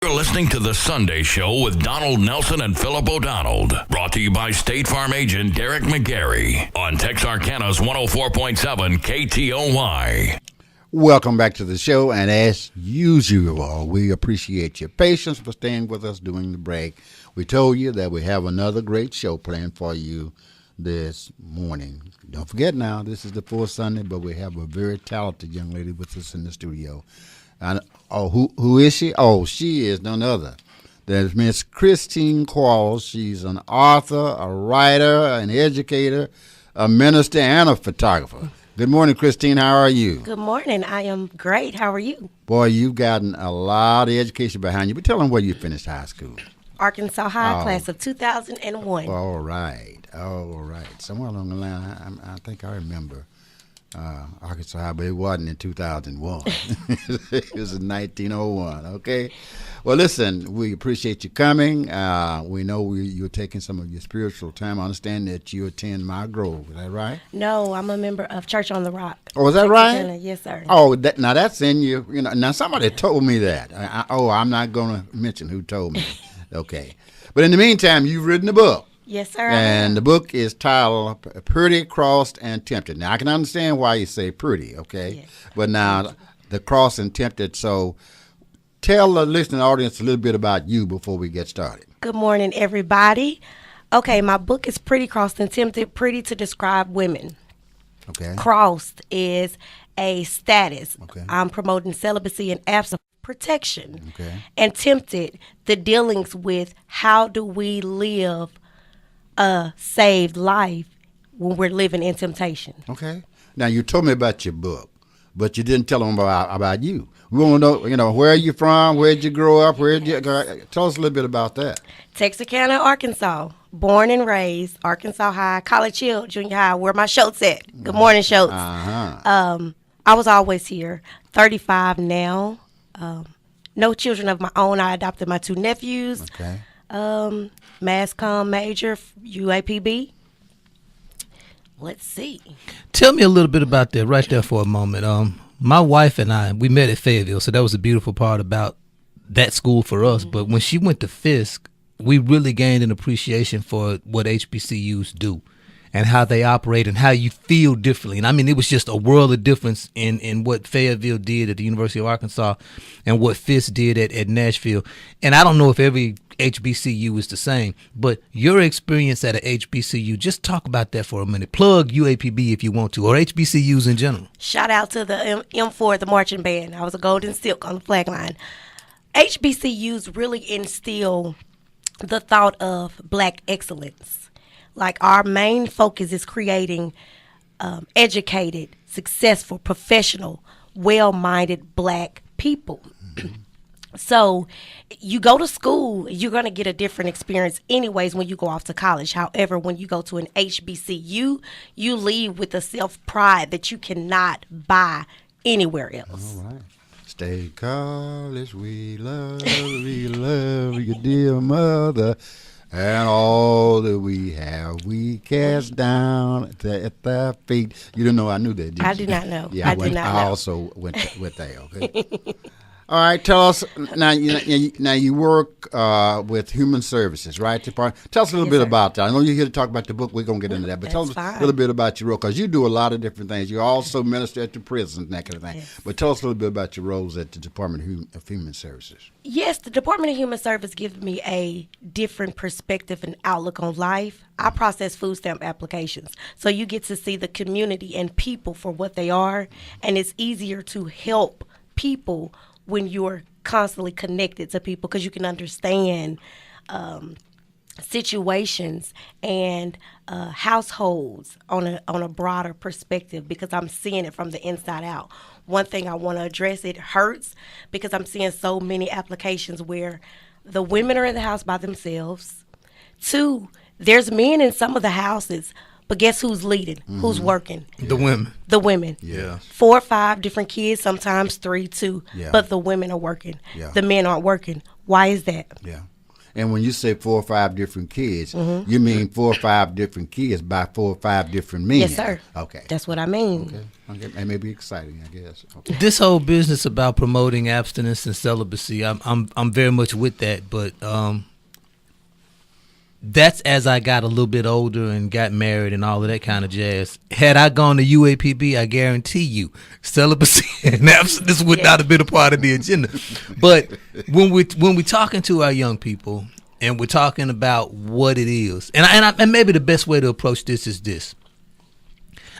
You're listening to The Sunday Show with Donald Nelson and Philip O'Donnell. Brought to you by State Farm agent Derek McGarry on Texarkana's 104.7 KTOY. Welcome back to the show, and as usual, we appreciate your patience for staying with us during the break. We told you that we have another great show planned for you this morning. Don't forget now, this is the fourth Sunday, but we have a very talented young lady with us in the studio. And who is she? Oh, she is none other than Miss Christine Quarles. She's an author, a writer, an educator, a minister, and a photographer. Good morning, Christine. How are you? Good morning. I am great. How are you? Boy, you've gotten a lot of education behind you. But tell them where you finished high school. Arkansas High, class of 2001. All right. Somewhere along the line, I think I remember Arkansas High, but it wasn't in 2001. It was in 1901, okay? Well, listen, we appreciate you coming. We know you're taking some of your spiritual time. I understand that you attend My Grove. Is that right? No, I'm a member of Church on the Rock. Oh, is that right? Yes, sir. Oh, now that's in you. Now somebody told me that. I'm not going to mention who told me. Okay. But in the meantime, you've written a book. Yes, sir. And the book is titled Pretty, Crossed, and Tempted. Now, I can understand why you say pretty, okay? Yes. But now, the crossed and tempted. So tell the listening audience a little bit about you before we get started. Good morning, everybody. Okay, my book is Pretty, Crossed, and Tempted. Pretty to describe women. Okay. Crossed is a status. Okay. I'm promoting celibacy and absence of protection. Okay. And tempted, the dealings with how do we live a saved life when we're living in temptation. Okay. Now, you told me about your book, but you didn't tell them about you. We want to know, where are you from? Where'd you grow up? Tell us a little bit about that. Texarkana, Arkansas. Born and raised, Arkansas High, College Hill, Junior High, where my Schultz at. Good morning, Schultz. Uh-huh. I was always here. 35 now. No children of my own. I adopted my two nephews. Okay. Mass comm major, UAPB. Let's see. Tell me a little bit about that right there for a moment. My wife and I, we met at Fayetteville, so that was a beautiful part about that school for us. But when she went to Fisk, we really gained an appreciation for what HBCUs do and how they operate and how you feel differently. And I mean, it was just a world of difference in what Fayetteville did at the University of Arkansas and what Fisk did at Nashville. And I don't know if every HBCU is the same, but your experience at a HBCU, just talk about that for a minute. Plug UAPB if you want to, or HBCUs in general. Shout out to the M4, the marching band. I was a golden silk on the flag line. HBCUs really instill the thought of black excellence. Like, our main focus is creating educated, successful, professional, well-minded black people. So you go to school, you're going to get a different experience anyways when you go off to college. However, when you go to an HBCU, you leave with a self-pride that you cannot buy anywhere else. All right. State College, we love your dear mother. And all that we have, we cast down at their feet. You didn't know I knew that, did you? I did not know. Yeah, I also went there, okay? All right, tell us, now you work with Human Services, right? Tell us a little bit about that. I know you're here to talk about the book. We're going to get into that. But tell us a little bit about your role, because you do a lot of different things. You also minister at the prisons and that kind of thing. Yes. But tell us a little bit about your roles at the Department of Human Services. Yes, the Department of Human Service gives me a different perspective and outlook on life. I process food stamp applications, so you get to see the community and people for what they are, and it's easier to help people when you're constantly connected to people, because you can understand situations and households on a broader perspective, because I'm seeing it from the inside out. One thing I want to address, it hurts because I'm seeing so many applications where the women are in the house by themselves. 2, there's men in some of the houses, but guess who's leading? Mm-hmm. Who's working? The women. The women. Yeah. 4 or 5 different kids, sometimes 3, 2. Yeah. But the women are working. Yeah. The men aren't working. Why is that? Yeah. And when you say 4 or 5 different kids, you mean 4 or 5 different kids by 4 or 5 different men? Yes, sir. Okay. That's what I mean. Okay. It may be exciting, I guess. Okay. This whole business about promoting abstinence and celibacy, I'm very much with that, but that's as I got a little bit older and got married and all of that kind of jazz. Had I gone to UAPB, I guarantee you, celibacy and abstinence would not have been a part of the agenda. But when we're talking to our young people and we're talking about what it is, and maybe the best way to approach this is this.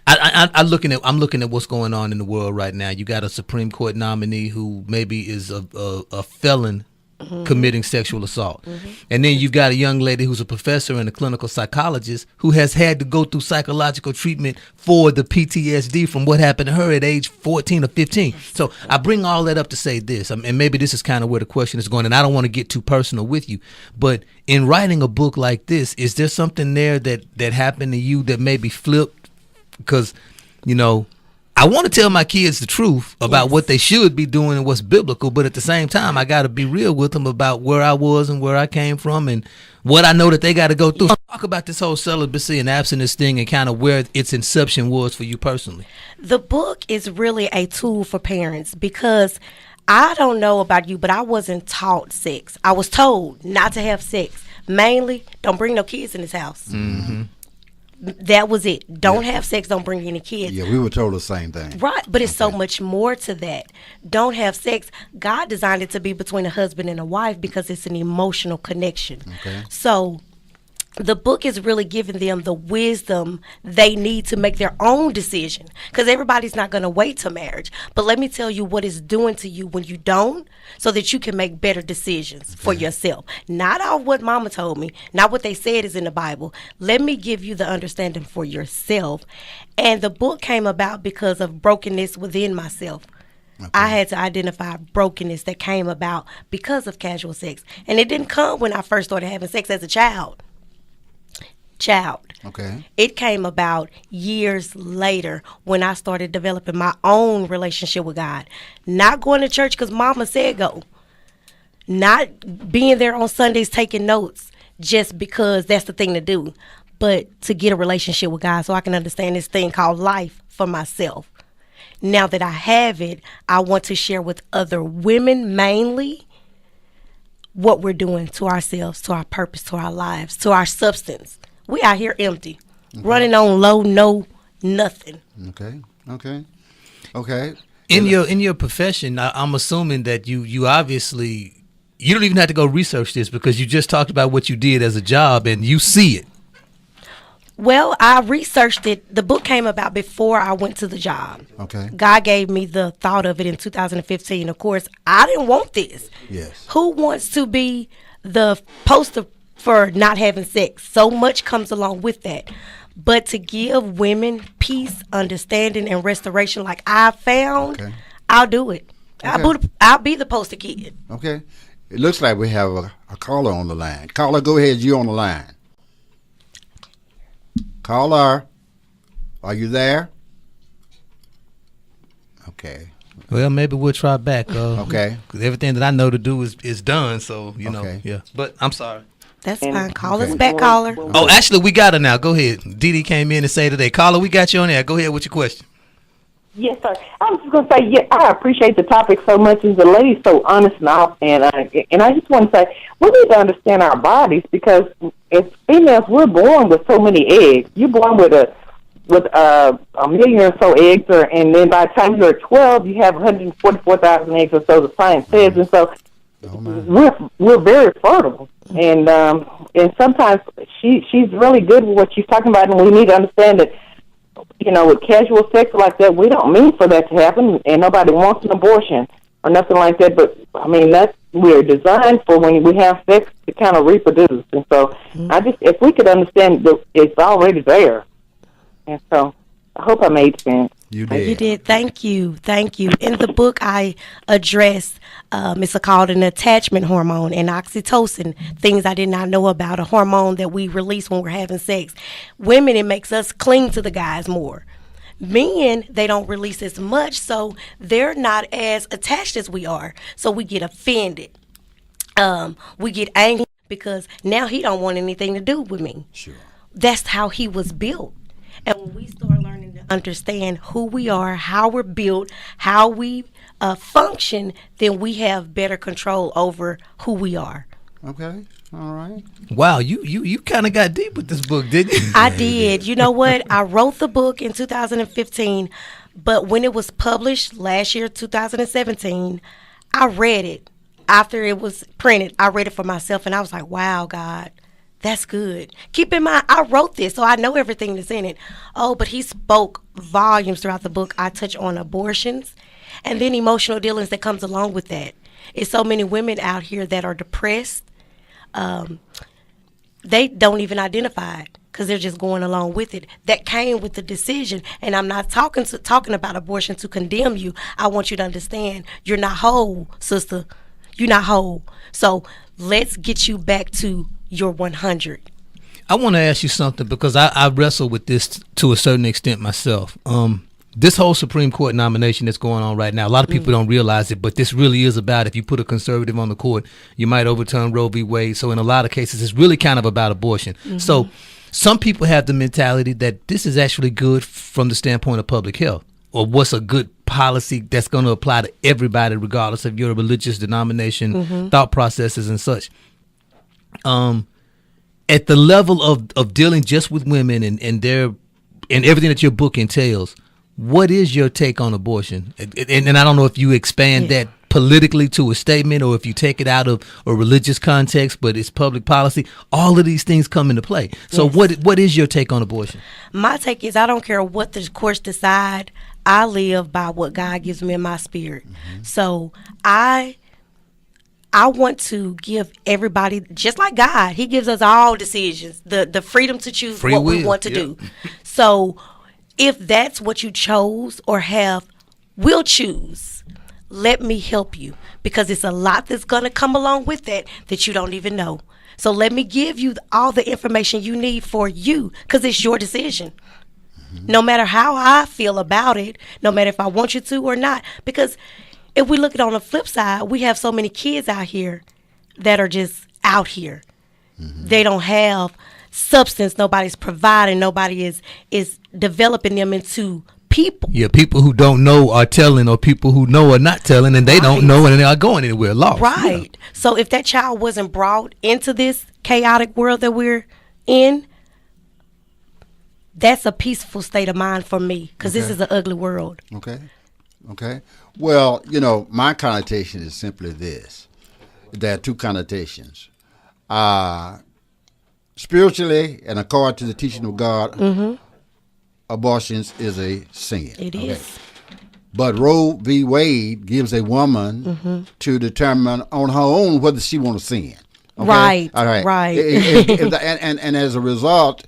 I'm looking at what's going on in the world right now. You got a Supreme Court nominee who maybe is a felon committing sexual assault. And then you've got a young lady who's a professor and a clinical psychologist who has had to go through psychological treatment for the PTSD from what happened to her at age 14 or 15. So I bring all that up to say this, and maybe this is kind of where the question is going, and I don't want to get too personal with you, but in writing a book like this, is there something there that happened to you that maybe flipped? Because, I want to tell my kids the truth about what they should be doing and what's biblical, but at the same time, I got to be real with them about where I was and where I came from and what I know that they got to go through. Talk about this whole celibacy and abstinence thing and kind of where its inception was for you personally. The book is really a tool for parents because I don't know about you, but I wasn't taught sex. I was told not to have sex. Mainly, don't bring no kids in this house. Mm-hmm. That was it. Don't have sex. Don't bring any kids. Yeah, we were told the same thing. Right, but it's so much more to that. Don't have sex. God designed it to be between a husband and a wife because it's an emotional connection. Okay. So the book is really giving them the wisdom they need to make their own decision because everybody's not going to wait till marriage. But let me tell you what it's doing to you when you don't so that you can make better decisions for yourself. Not all what mama told me, not what they said is in the Bible. Let me give you the understanding for yourself. And the book came about because of brokenness within myself. Okay. I had to identify brokenness that came about because of casual sex. And it didn't come when I first started having sex as a child. Okay. It came about years later when I started developing my own relationship with God. Not going to church because mama said go. Not being there on Sundays taking notes just because that's the thing to do. But to get a relationship with God so I can understand this thing called life for myself. Now that I have it, I want to share with other women mainly what we're doing to ourselves, to our purpose, to our lives, to our substance. We out here empty, running on low, no, nothing. Okay. In your profession, I'm assuming that you obviously, you don't even have to go research this because you just talked about what you did as a job and you see it. Well, I researched it. The book came about before I went to the job. Okay. God gave me the thought of it in 2015. Of course, I didn't want this. Yes. Who wants to be the poster for not having sex? So much comes along with that. But to give women peace, understanding, and restoration like I found, I'll do it. Okay. I'll be the poster kid. Okay. It looks like we have a caller on the line. Caller, go ahead. You're on the line. Caller, are you there? Okay. Well, maybe we'll try back. Okay. 'Cause everything that I know to do is done, so, yeah. But I'm sorry. That's fine. Call us back, caller. Oh, actually, we got her now. Go ahead. Dee Dee came in and say today, caller, we got you on there. Go ahead with your question. Yes, sir. I was just going to say, yeah, I appreciate the topic so much. As the lady's so honest and all, and I just want to say, we need to understand our bodies because as females, we're born with so many eggs. You're born with a million or so eggs, and then by the time you're 12, you have 144,000 eggs or so. The science says, and so we're very fertile. And sometimes she's really good with what she's talking about, and we need to understand that. With casual sex like that, we don't mean for that to happen, and nobody wants an abortion or nothing like that. But we're designed for when we have sex to kind of reproduce. And so, if we could understand that it's already there, and so I hope I made sense. You did. You did. Thank you. In the book, I address it's called an attachment hormone and oxytocin, things I did not know about, a hormone that we release when we're having sex. Women, it makes us cling to the guys more. Men, they don't release as much, so they're not as attached as we are. So we get offended. We get angry because now he don't want anything to do with me. Sure. That's how he was built. And when we start learning to understand who we are, how we're built, how we function, then we have better control over who we are. Okay. All right. Wow, you kind of got deep with this book, didn't you? I did. You know what? I wrote the book in 2015, but when it was published last year, 2017, I read it. After it was printed, I read it for myself, and I was like, wow, God, that's good. Keep in mind, I wrote this, so I know everything that's in it. Oh, but he spoke volumes throughout the book. I touch on abortions and then emotional dealings that comes along with that. It's so many women out here that are depressed. They don't even identify it because they're just going along with it. That came with the decision, and I'm not talking about abortion to condemn you. I want you to understand you're not whole, sister. You're not whole. So let's get you back to your 100. I want to ask you something because I wrestle with this to a certain extent myself. This whole Supreme Court nomination that's going on right now, a lot of people don't realize it, but this really is about, if you put a conservative on the court, you might overturn Roe v. Wade. So in a lot of cases, it's really kind of about abortion. So some people have the mentality that this is actually good from the standpoint of public health, or what's a good policy that's going to apply to everybody, regardless of your religious denomination, thought processes and such. At the level of dealing just with women and everything that your book entails, what is your take on abortion? And I don't know if you expand that politically to a statement or if you take it out of a religious context, but it's public policy. All of these things come into play. So what is your take on abortion? My take is I don't care what the courts decide. I live by what God gives me in my spirit. So I want to give everybody, just like God, he gives us all decisions, the freedom to choose Free what will. we want to do. So if that's what you chose or will choose, let me help you, because it's a lot that's going to come along with that you don't even know. So let me give you all the information you need for you, because it's your decision. No matter how I feel about it, no matter if I want you to or not, because if we look at it on the flip side, we have so many kids out here that are just out here. They don't have substance. Nobody's providing. Nobody is developing them into people. Yeah, people who don't know are telling, or people who know are not telling, and they don't know and they are going anywhere lost. Right. Yeah. So if that child wasn't brought into this chaotic world that we're in, that's a peaceful state of mind for me, because this is an ugly world. Okay. Well, my connotation is simply this. There are two connotations. Spiritually, and according to the teaching of God, abortions is a sin. It is. But Roe v. Wade gives a woman to determine on her own whether she wants to sin. Okay? Right. All right. Right. And as a result,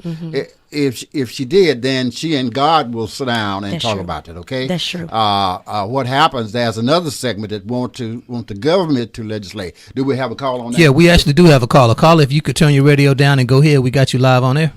if she did, then she and God will sit down and That's talk true. about it. Okay. That's true. What happens? There's another segment that want the government to legislate. Do we have a call on that? Yeah, we actually do have a caller. Caller, if you could turn your radio down and go ahead, we got you live on air.